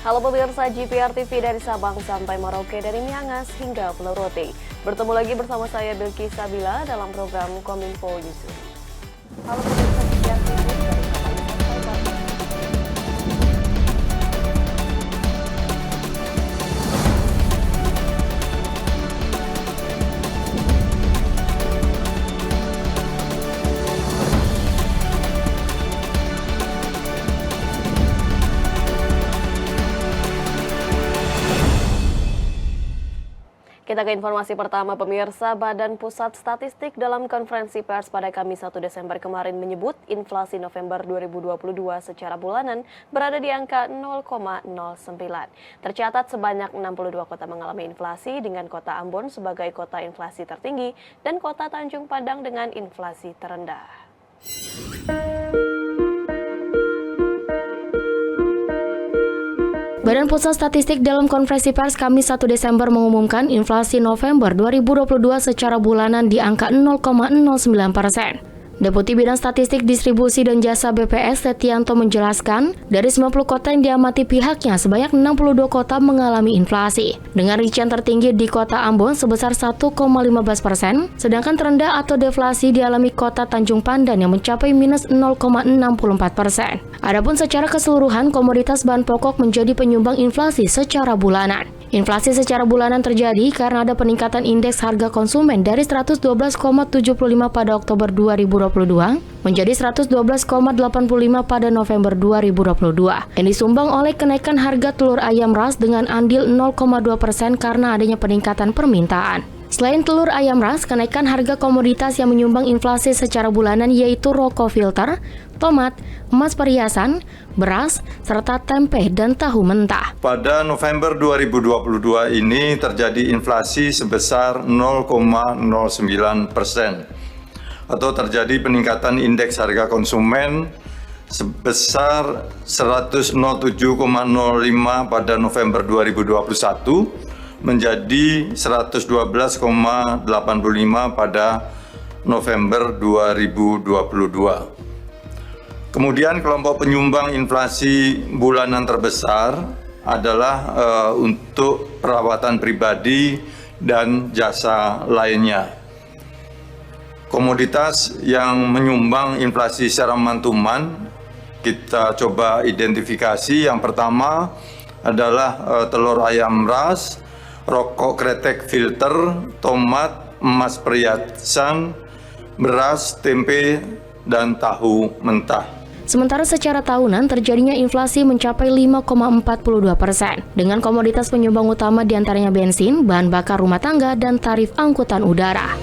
Halo pemirsa GPR TV dari Sabang sampai Merauke, dari Miangas hingga Pulau Rote. Bertemu lagi bersama saya Bilky Sabila dalam program Kominfo Yusuf. Halo pemirsa GPR TV dari Sabang sampai Merauke. Kita ke informasi pertama pemirsa. Badan Pusat Statistik dalam konferensi pers pada Kamis 1 Desember kemarin menyebut inflasi November 2022 secara bulanan berada di angka 0,09. Tercatat sebanyak 62 kota mengalami inflasi dengan kota Ambon sebagai kota inflasi tertinggi dan kota Tanjung Padang dengan inflasi terendah. Badan Pusat Statistik dalam konferensi pers Kamis 1 Desember mengumumkan inflasi November 2022 secara bulanan di angka 0,09%. Deputi Bidang Statistik Distribusi dan Jasa BPS Setianto menjelaskan, dari 90 kota yang diamati pihaknya, sebanyak 62 kota mengalami inflasi. Dengan rincian tertinggi di kota Ambon sebesar 1,15%, sedangkan terendah atau deflasi dialami kota Tanjung Pandan yang mencapai minus 0,64%. Adapun secara keseluruhan, komoditas bahan pokok menjadi penyumbang inflasi secara bulanan. Inflasi secara bulanan terjadi karena ada peningkatan indeks harga konsumen dari 112,75 pada Oktober 2022 menjadi 112,85 pada November 2022 yang disumbang oleh kenaikan harga telur ayam ras dengan andil 0,2% karena adanya peningkatan permintaan. Selain telur ayam ras, kenaikan harga komoditas yang menyumbang inflasi secara bulanan yaitu rokok filter, tomat, emas perhiasan, beras, serta tempe dan tahu mentah. Pada November 2022 ini terjadi inflasi sebesar 0,09% atau terjadi peningkatan indeks harga konsumen sebesar 107,05 pada November 2021 menjadi 112,85 pada November 2022. Kemudian kelompok penyumbang inflasi bulanan terbesar adalah untuk perawatan pribadi dan jasa lainnya. Komoditas yang menyumbang inflasi secara mantuman kita coba identifikasi. Yang pertama adalah telur ayam ras, rokok kretek filter, tomat, emas perhiasan, beras, tempe, dan tahu mentah. Sementara secara tahunan terjadinya inflasi mencapai 5,42% dengan komoditas penyumbang utama diantaranya bensin, bahan bakar rumah tangga, dan tarif angkutan udara.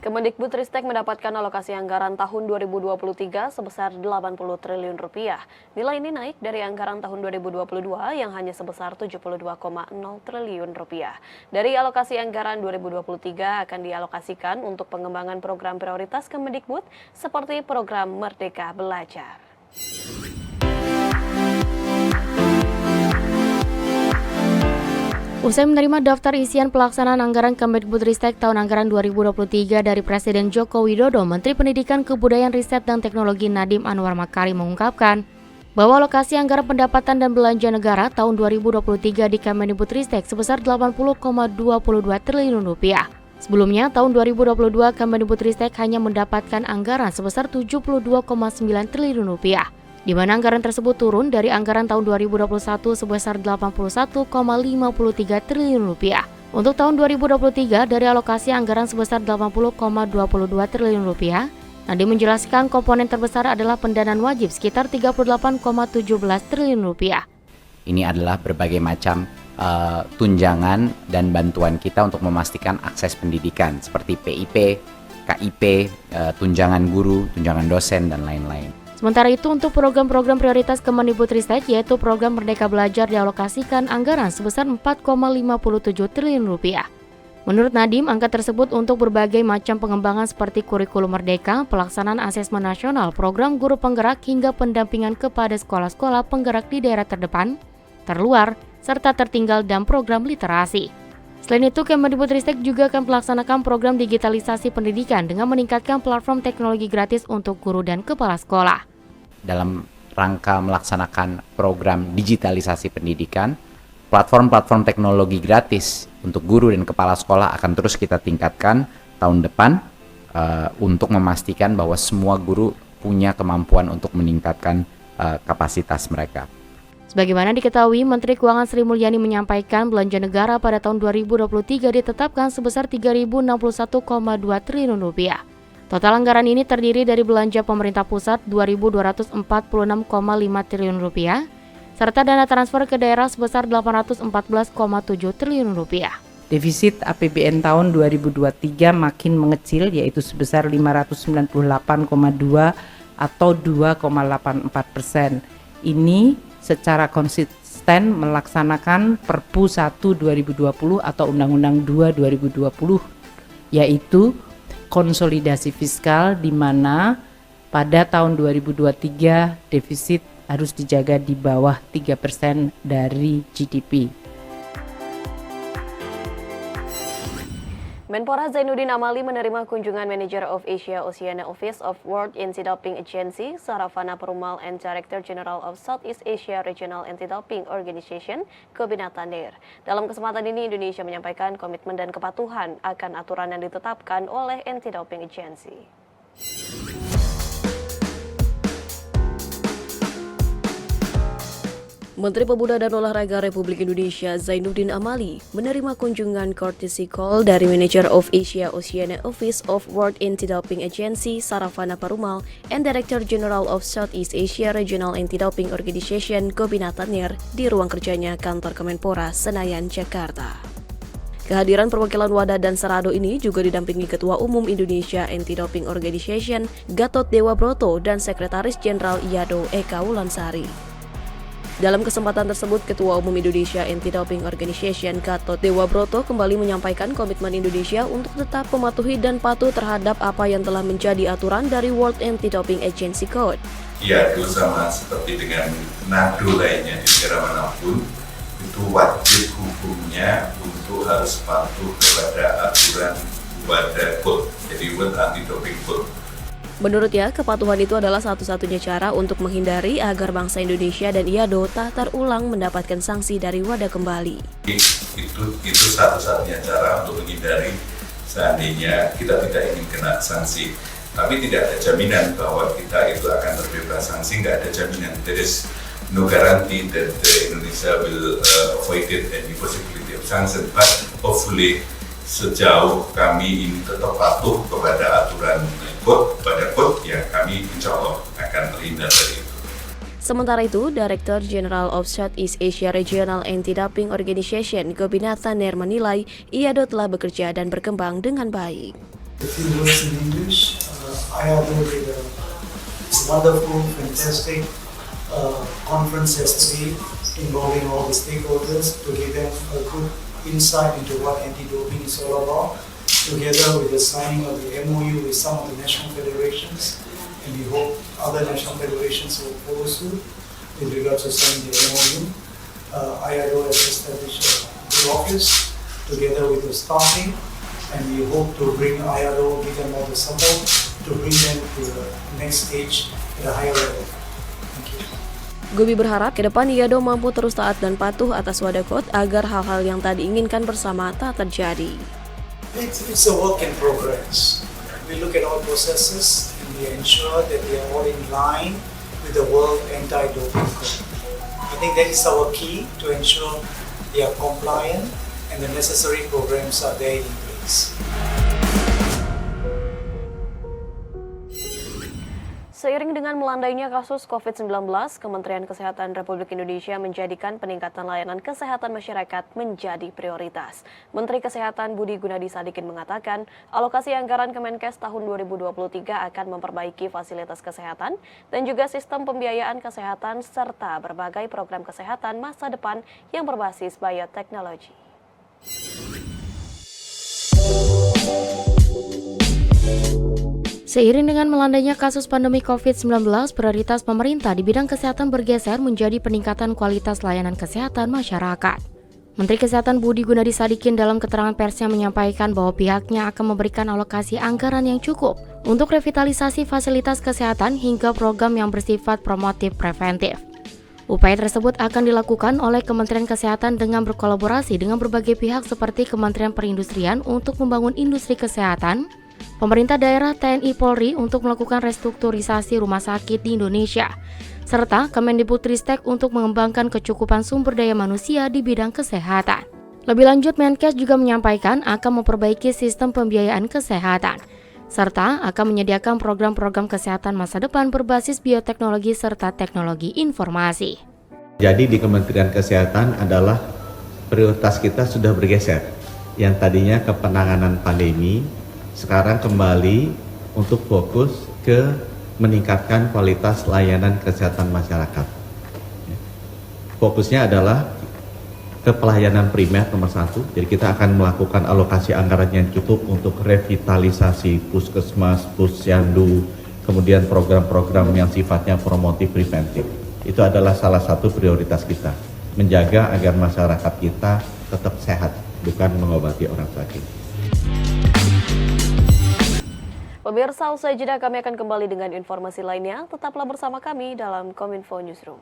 Kemendikbudristek mendapatkan alokasi anggaran tahun 2023 sebesar 80 triliun rupiah. Nilai ini naik dari anggaran tahun 2022 yang hanya sebesar 72,0 triliun rupiah. Dari alokasi anggaran 2023 akan dialokasikan untuk pengembangan program prioritas Kemendikbud seperti program Merdeka Belajar. Usai menerima daftar isian pelaksanaan anggaran Kemendikbudristek tahun anggaran 2023 dari Presiden Joko Widodo, Menteri Pendidikan, Kebudayaan, Riset, dan Teknologi Nadiem Anwar Makarim mengungkapkan bahwa alokasi anggaran pendapatan dan belanja negara tahun 2023 di Kemendikbudristek sebesar 80,22 triliun rupiah. Sebelumnya, tahun 2022 Kemendikbudristek hanya mendapatkan anggaran sebesar 72,9 triliun rupiah. Di mana anggaran tersebut turun dari anggaran tahun 2021 sebesar 81,53 triliun rupiah. Untuk tahun 2023 dari alokasi anggaran sebesar 80,22 triliun rupiah, Nadiem menjelaskan komponen terbesar adalah pendanaan wajib sekitar 38,17 triliun rupiah. Ini adalah berbagai macam tunjangan dan bantuan kita untuk memastikan akses pendidikan seperti PIP, KIP, tunjangan guru, tunjangan dosen, dan lain-lain. Sementara itu untuk program-program prioritas Kemendikbudristek yaitu program Merdeka Belajar dialokasikan anggaran sebesar 4,57 triliun rupiah. Menurut Nadiem, angka tersebut untuk berbagai macam pengembangan seperti kurikulum merdeka, pelaksanaan asesmen nasional, program guru penggerak hingga pendampingan kepada sekolah-sekolah penggerak di daerah terdepan, terluar, serta tertinggal dan program literasi. Selain itu, Kemendikbudristek juga akan melaksanakan program digitalisasi pendidikan dengan meningkatkan platform teknologi gratis untuk guru dan kepala sekolah. Dalam rangka melaksanakan program digitalisasi pendidikan, platform-platform teknologi gratis untuk guru dan kepala sekolah akan terus kita tingkatkan tahun depan untuk memastikan bahwa semua guru punya kemampuan untuk meningkatkan kapasitas mereka. Sebagaimana diketahui, Menteri Keuangan Sri Mulyani menyampaikan belanja negara pada tahun 2023 ditetapkan sebesar Rp3.061,2 triliun. Total anggaran ini terdiri dari belanja pemerintah pusat Rp2.246,5 triliun, serta dana transfer ke daerah sebesar Rp814,7 triliun. Defisit APBN tahun 2023 makin mengecil, yaitu sebesar 598,2 atau 2,84%. Ini secara konsisten melaksanakan Perpu 1 2020 atau Undang-Undang 2 2020, yaitu konsolidasi fiskal, di mana pada tahun 2023 defisit harus dijaga di bawah 3% dari GDP. Menpora Zainuddin Amali menerima kunjungan Manager of Asia Oceania Office of World Anti-Doping Agency, Saravana Perumal, and Director General of Southeast Asia Regional Anti-Doping Organization, Gobina Tanir. Dalam kesempatan ini, Indonesia menyampaikan komitmen dan kepatuhan akan aturan yang ditetapkan oleh Anti-Doping Agency. Menteri Pemuda dan Olahraga Republik Indonesia Zainuddin Amali menerima kunjungan courtesy call dari Manager of Asia Oceania Office of World Anti-Doping Agency Saravana Perumal and Director General of Southeast Asia Regional Anti-Doping Organization Gobina Tanir di ruang kerjanya kantor Kemenpora Senayan, Jakarta. Kehadiran perwakilan WADA dan Serado ini juga didampingi Ketua Umum Indonesia Anti-Doping Organization Gatot Dewa Broto dan Sekretaris Jenderal IADO Eka Wulansari. Dalam kesempatan tersebut, Ketua Umum Indonesia Anti-Doping Organization Gatot Dewa Broto kembali menyampaikan komitmen Indonesia untuk tetap mematuhi dan patuh terhadap apa yang telah menjadi aturan dari World Anti-Doping Agency Code. Ya, itu sama seperti dengan NADO lainnya di negara manapun, itu wajib hukumnya untuk harus patuh kepada aturan WADA Code, jadi World Anti-Doping Code. Menurutnya, kepatuhan itu adalah satu-satunya cara untuk menghindari agar bangsa Indonesia dan IADO tak terulang mendapatkan sanksi dari WADA kembali. Itu satu-satunya cara untuk menghindari seandainya kita tidak ingin kena sanksi. Tapi tidak ada jaminan bahwa kita itu akan terbebas sanksi, nggak ada jaminan. There is no guarantee that Indonesia will avoid any possibility of sanction, but hopefully sejauh kami ini tetap patuh kepada aturan pada code, ya kami insya Allah akan terhindar dari itu. Sementara itu, Director General of Southeast Asia Regional Anti-Doping Organization Gobina Tanir menilai IADO telah bekerja dan berkembang dengan baik. A few words in English. IADO did a wonderful, fantastic conference yesterday involving all the stakeholders to give them a good insight into what anti-doping is all about, together with the signing of the MOU with some of the national federations, and we hope other national federations will follow suit with regards to signing the MOU. IADO has established a good office together with the staffing, and we hope to bring IADO, give them all the support to bring them to the next stage at a higher level. Thank you. Gobi berharap ke depan IADO mampu terus taat dan patuh atas WADA Code agar hal-hal yang tak diinginkan bersama tak terjadi. It's a work in progress. We look at all processes and we ensure that they are all in line with the World Anti-Doping Code. I think that is our key to ensure they are compliant and the necessary programs are there in place. Seiring dengan melandainya kasus COVID-19, Kementerian Kesehatan Republik Indonesia menjadikan peningkatan layanan kesehatan masyarakat menjadi prioritas. Menteri Kesehatan Budi Gunadi Sadikin mengatakan, alokasi anggaran Kemenkes tahun 2023 akan memperbaiki fasilitas kesehatan dan juga sistem pembiayaan kesehatan serta berbagai program kesehatan masa depan yang berbasis bioteknologi. Seiring dengan melandainya kasus pandemi COVID-19, prioritas pemerintah di bidang kesehatan bergeser menjadi peningkatan kualitas layanan kesehatan masyarakat. Menteri Kesehatan Budi Gunadi Sadikin dalam keterangan persnya menyampaikan bahwa pihaknya akan memberikan alokasi anggaran yang cukup untuk revitalisasi fasilitas kesehatan hingga program yang bersifat promotif preventif. Upaya tersebut akan dilakukan oleh Kementerian Kesehatan dengan berkolaborasi dengan berbagai pihak seperti Kementerian Perindustrian untuk membangun industri kesehatan, pemerintah daerah, TNI Polri untuk melakukan restrukturisasi rumah sakit di Indonesia, serta Kemendikbudristek untuk mengembangkan kecukupan sumber daya manusia di bidang kesehatan. Lebih lanjut, Menkes juga menyampaikan akan memperbaiki sistem pembiayaan kesehatan, serta akan menyediakan program-program kesehatan masa depan berbasis bioteknologi serta teknologi informasi. Jadi di Kementerian Kesehatan adalah prioritas kita sudah bergeser. Yang tadinya ke penanganan pandemi, sekarang kembali untuk fokus ke meningkatkan kualitas layanan kesehatan masyarakat. Fokusnya adalah ke pelayanan primer nomor 1. Jadi kita akan melakukan alokasi anggaran yang cukup untuk revitalisasi puskesmas, pusyandu, kemudian program-program yang sifatnya promotif preventif. Itu adalah salah satu prioritas kita, menjaga agar masyarakat kita tetap sehat, bukan mengobati orang sakit. Pemirsa, usai jeda kami akan kembali dengan informasi lainnya. Tetaplah bersama kami dalam Kominfo Newsroom.